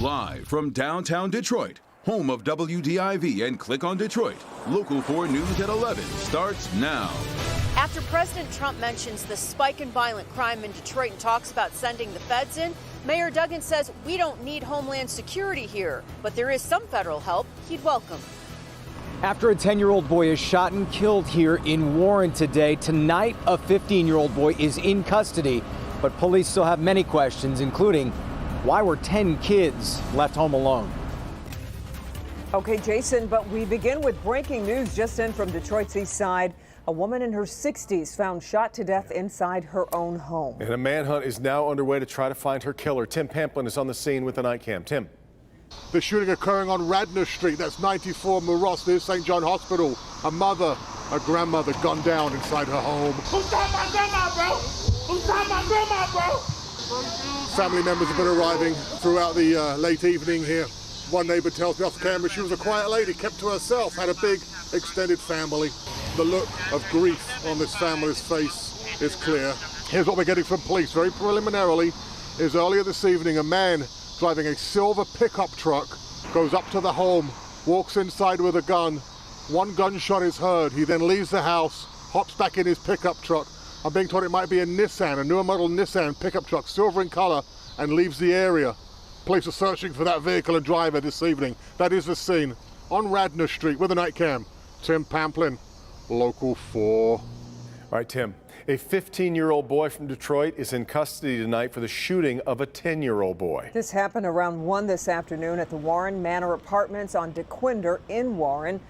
Live from downtown Detroit, home of WDIV and Click on Detroit, Local 4 News at 11 starts now. After President Trump mentions the spike in violent crime in Detroit and talks about sending the feds in, Mayor Duggan says we don't need Homeland Security here, but there is some federal help he'd welcome. After a 10-year-old boy is shot and killed here in Warren today, tonight a 15-year-old boy is in custody, but police still have many questions, including why were 10 kids left home alone? Okay, Jason, but we begin with breaking news just in from Detroit's east side. A woman in her 60s found shot to death inside her own home. And a manhunt is now underway to try to find her killer. Tim Pamplin is on the scene with the night cam. Tim. The shooting occurring on Radnor Street, that's 94 Maross, near St. John Hospital. A grandmother gunned down inside her home. Who shot my grandma, bro? Who shot my grandma, bro? Family members have been arriving throughout the late evening here. One neighbor tells me off camera she was a quiet lady, kept to herself, had a big extended family. The look of grief on this family's face is clear. Here's what we're getting from police. Very preliminarily, is earlier this evening, a man driving a silver pickup truck goes up to the home, walks inside with a gun. One gunshot is heard. He then leaves the house, hops back in his pickup truck. I'm being told it might be a Nissan, a newer model Nissan pickup truck, silver in color, and leaves the area. Police are searching for that vehicle and driver this evening. That is the scene on Radnor Street with a night cam. Tim Pamplin, Local 4. All right, Tim. A 15-year-old boy from Detroit is in custody tonight for the shooting of a 10-year-old boy. This happened around 1 this afternoon at the Warren Manor Apartments on DeQuinder in Warren.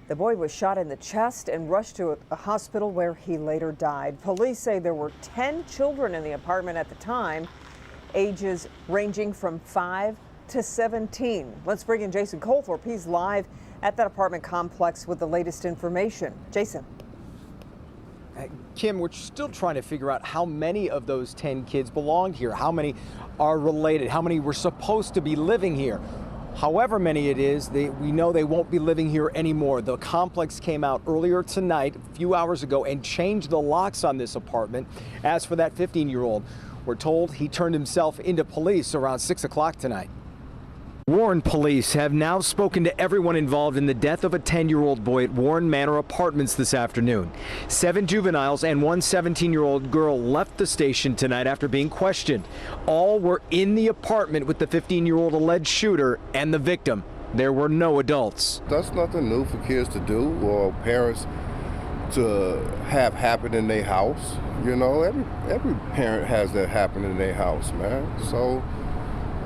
The boy was shot in the chest and rushed to a hospital where he later died. Police say there were 10 children in the apartment at the time, ages ranging from 5 to 17. Let's bring in Jason Colthorpe. He's live at that apartment complex with the latest information. Jason. Kim, we're still trying to figure out how many of those 10 kids belonged here, how many are related, how many were supposed to be living here. However many it is, we know they won't be living here anymore. The complex came out earlier tonight, a few hours ago, and changed the locks on this apartment. As for that 15-year-old, we're told he turned himself into police around 6 o'clock tonight. Warren police have now spoken to everyone involved in the death of a 10-year-old boy at Warren Manor Apartments this afternoon. 7 juveniles and one 17-year-old girl left the station tonight after being questioned. All were in the apartment with the 15-year-old alleged shooter and the victim. There were no adults. That's nothing new for kids to do or parents to have happen in their house. You know, every parent has that happen in their house, man. So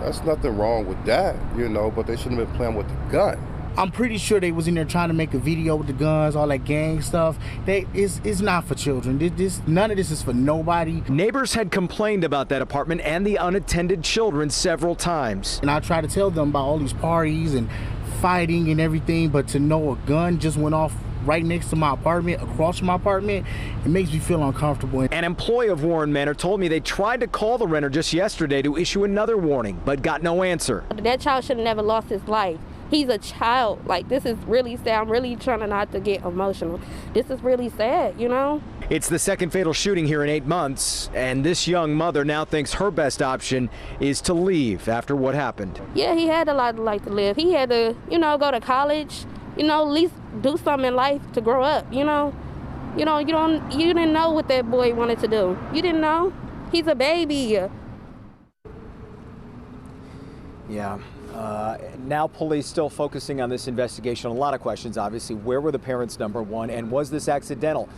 that's nothing wrong with that, you know, but they shouldn't have been playing with the gun. I'm pretty sure they was in there trying to make a video with the guns, all that gang stuff. It's not for children. None of this is for nobody. Neighbors had complained about that apartment and the unattended children several times. And I try to tell them about all these parties and fighting and everything, but to know a gun just went off right next to my apartment, across from my apartment, it makes me feel uncomfortable. An employee of Warren Manor told me they tried to call the renter just yesterday to issue another warning, but got no answer. That child should have never lost his life. He's a child. Like, this is really sad. I'm really trying not to get emotional. This is really sad, you know? It's the second fatal shooting here in 8 months, and this young mother now thinks her best option is to leave after what happened. Yeah, he had a lot of life to live. He had to, go to college, at least do something in life to grow up, you didn't know what that boy wanted to do. You didn't know? He's a baby. Yeah. Now police still focusing on this investigation. A lot of questions, obviously. Where were the parents, number one, and was this accidental?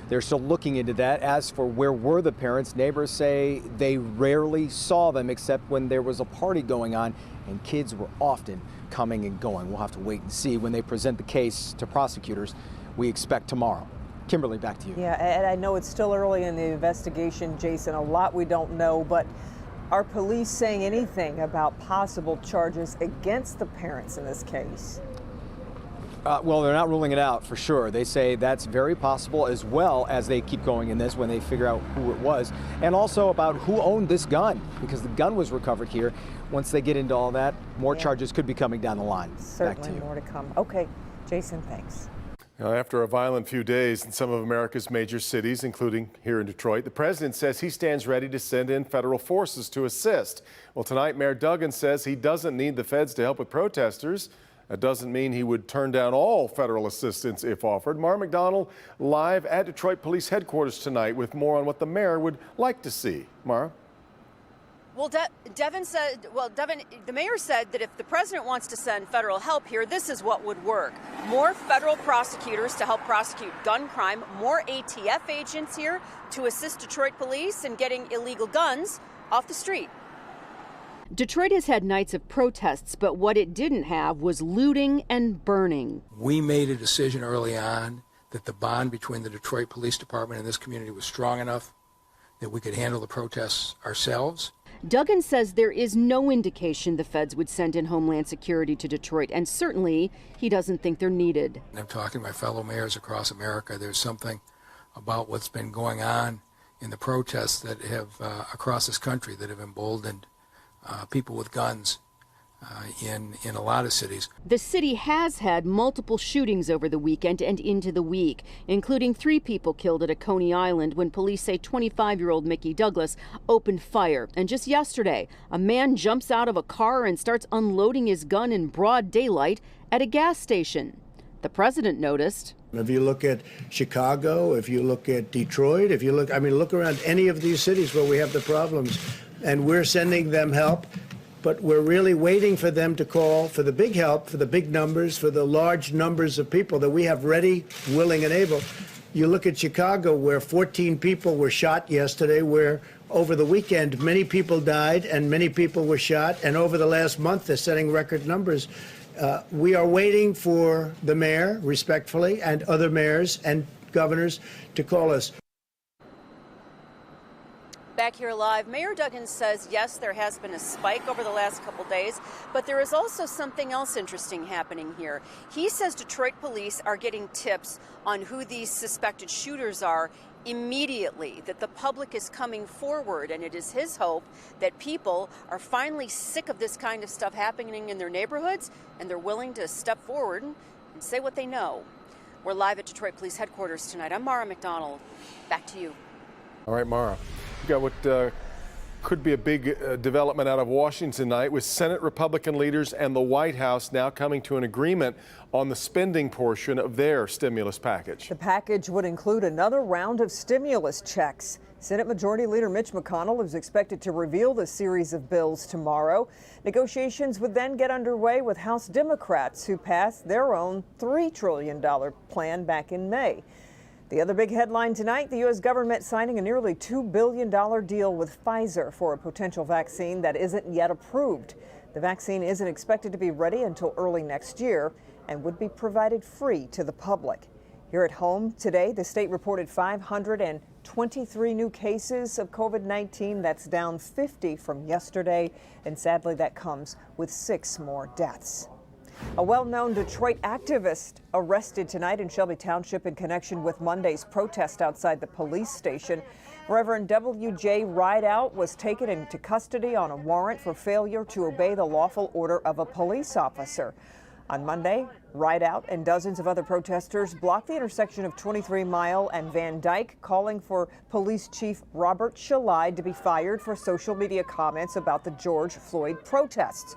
They're still looking into that. As for where were the parents, neighbors say they rarely saw them except when there was a party going on, and kids were often coming and going. We'll have to wait and see when they present the case to prosecutors. We expect tomorrow. Kimberly, back to you. Yeah, and I know it's still early in the investigation, Jason. A lot we don't know, but are police saying anything about possible charges against the parents in this case? Well, they're not ruling it out for sure. They say that's very possible, as well as they keep going in this when they figure out who it was, and also about who owned this gun, because the gun was recovered here. Once they get into all that, more charges could be coming down the line. Certainly Back to you. More to come. Okay, Jason, thanks. Now, after a violent few days in some of America's major cities, including here in Detroit, the president says he stands ready to send in federal forces to assist. Well, tonight, Mayor Duggan says he doesn't need the feds to help with protesters. That doesn't mean he would turn down all federal assistance if offered. Mara McDonald live at Detroit Police Headquarters tonight with more on what the mayor would like to see. Mara? Well, Devin, the mayor said that if the president wants to send federal help here, this is what would work. More federal prosecutors to help prosecute gun crime, more ATF agents here to assist Detroit police in getting illegal guns off the street. Detroit has had nights of protests, but what it didn't have was looting and burning. We made a decision early on that the bond between the Detroit Police Department and this community was strong enough that we could handle the protests ourselves. Duggan says there is no indication the feds would send in Homeland Security to Detroit, and certainly he doesn't think they're needed. I'm talking to my fellow mayors across America. There's something about what's been going on in the protests that have across this country that have emboldened people with guns in a lot of cities. The city has had multiple shootings over the weekend and into the week, including 3 people killed at a Coney Island when police say 25-year-old Mickey Douglas opened fire. And just yesterday, a man jumps out of a car and starts unloading his gun in broad daylight at a gas station. The president noticed. If you look at Chicago, if you look at Detroit, if you look around any of these cities where we have the problems, and we're sending them help, but we're really waiting for them to call for the big help, for the big numbers, for the large numbers of people that we have ready, willing, and able. You look at Chicago, where 14 people were shot yesterday, where over the weekend many people died and many people were shot, and over the last month they're setting record numbers. We are waiting for the mayor, respectfully, and other mayors and governors to call us. Back here live, Mayor Duggan says, yes, there has been a spike over the last couple days, but there is also something else interesting happening here. He says Detroit police are getting tips on who these suspected shooters are immediately, that the public is coming forward, and it is his hope that people are finally sick of this kind of stuff happening in their neighborhoods, and they're willing to step forward and say what they know. We're live at Detroit Police Headquarters tonight. I'm Mara McDonald. Back to you. All right, Mara. We've got what could be a big development out of Washington tonight, with Senate Republican leaders and the White House now coming to an agreement on the spending portion of their stimulus package. The package would include another round of stimulus checks. Senate Majority Leader Mitch McConnell is expected to reveal the series of bills tomorrow. Negotiations would then get underway with House Democrats, who passed their own $3 trillion plan back in May. The other big headline tonight, the U.S. government signing a nearly $2 billion deal with Pfizer for a potential vaccine that isn't yet approved. The vaccine isn't expected to be ready until early next year and would be provided free to the public. Here at home today, the state reported 523 new cases of COVID-19. That's down 50 from yesterday, and sadly that comes with 6 more deaths. A well-known Detroit activist arrested tonight in Shelby Township in connection with Monday's protest outside the police station. Reverend W.J. Rideout was taken into custody on a warrant for failure to obey the lawful order of a police officer. On Monday, Rideout and dozens of other protesters blocked the intersection of 23 Mile and Van Dyke, calling for Police Chief Robert Shalide to be fired for social media comments about the George Floyd protests.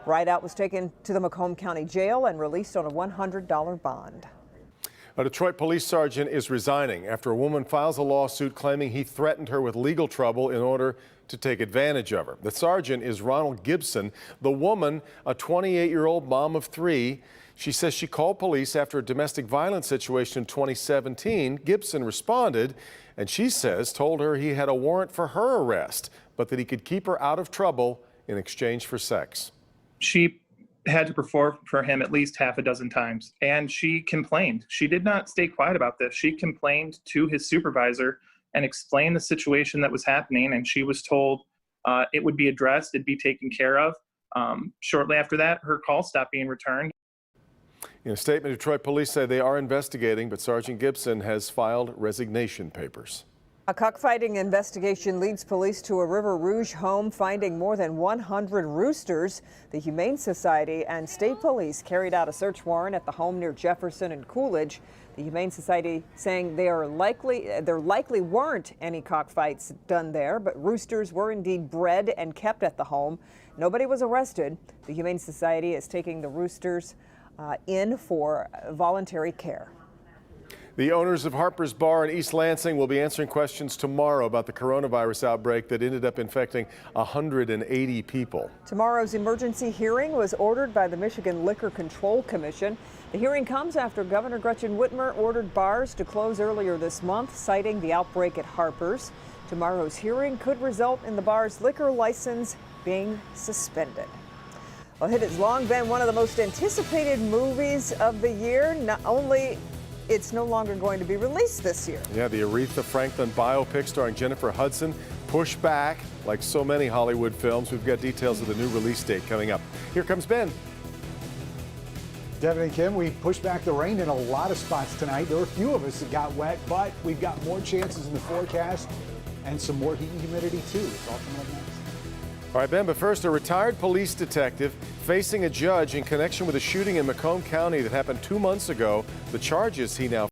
Rideout was taken to the Macomb County Jail and released on a $100 bond. A Detroit police sergeant is resigning after a woman files a lawsuit claiming he threatened her with legal trouble in order to take advantage of her. The sergeant is Ronald Gibson. The woman, a 28-year-old mom of 3, she says she called police after a domestic violence situation in 2017. Gibson responded, and she says told her he had a warrant for her arrest, but that he could keep her out of trouble in exchange for sex. She had to perform for him at least half a dozen times, and she complained. She did not stay quiet about this. She complained to his supervisor and explained the situation that was happening, and she was told it would be addressed, it'd be taken care of. Shortly after that, her call stopped being returned. In a statement, Detroit police say they are investigating, but Sergeant Gibson has filed resignation papers. A cockfighting investigation leads police to a River Rouge home, finding more than 100 roosters. The Humane Society and state police carried out a search warrant at the home near Jefferson and Coolidge. The Humane Society saying there likely weren't any cockfights done there, but roosters were indeed bred and kept at the home. Nobody was arrested. The Humane Society is taking the roosters in for voluntary care. The owners of Harper's Bar in East Lansing will be answering questions tomorrow about the coronavirus outbreak that ended up infecting 180 people. Tomorrow's emergency hearing was ordered by the Michigan Liquor Control Commission. The hearing comes after Governor Gretchen Whitmer ordered bars to close earlier this month, citing the outbreak at Harper's. Tomorrow's hearing could result in the bar's liquor license being suspended. Well, it has long been one of the most anticipated movies of the year. Not only it's no longer going to be released this year. Yeah, the Aretha Franklin biopic starring Jennifer Hudson pushed back like so many Hollywood films. We've got details of the new release date coming up. Here comes Ben. Devin and Kim, we pushed back the rain in a lot of spots tonight. There were a few of us that got wet, but we've got more chances in the forecast and some more heat and humidity too. It's all coming up next. All right, Ben, but first, a retired police detective facing a judge in connection with a shooting in Macomb County that happened 2 months ago. The charges he now